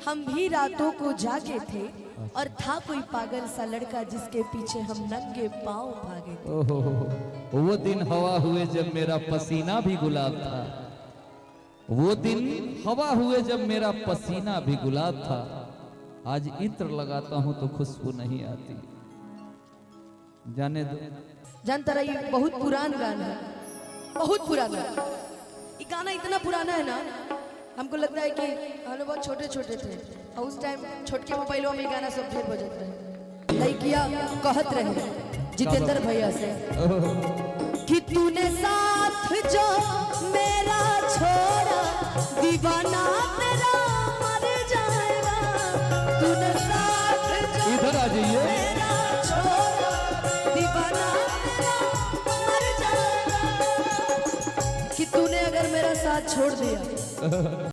हम भी रातों को जागे थे और था कोई पागल सा लड़का जिसके पीछे हम नंगे पांव भागे थे। ओहो, वो दिन हवा हुए जब मेरा पसीना भी गुलाब था, वो दिन हवा हुए जब मेरा पसीना भी गुलाब था। आज इत्र लगाता हूं तो खुशबू नहीं आती। जाने दो। जानता रहा ये बहुत पुराना गाना है, बहुत पुराना। ये गाना इतना पुराना है ना, हमको लगता है कि हम लोग बहुत छोटे छोटे थे और उस टाइम छोटके मोबाइलों में गाना सब ढेर बजत रहे। लड़किया कहत रहे जितेंद्र भैया से कि तूने साथ जो मेरा छोड़ा दीवाना तेरा मर जाएगा। तूने साथ जो इधर आ जाइए। मेरा छोड़ा दीवाना तेरा मर जाएगा। कि तूने अगर मेरा साथ छोड़ दिया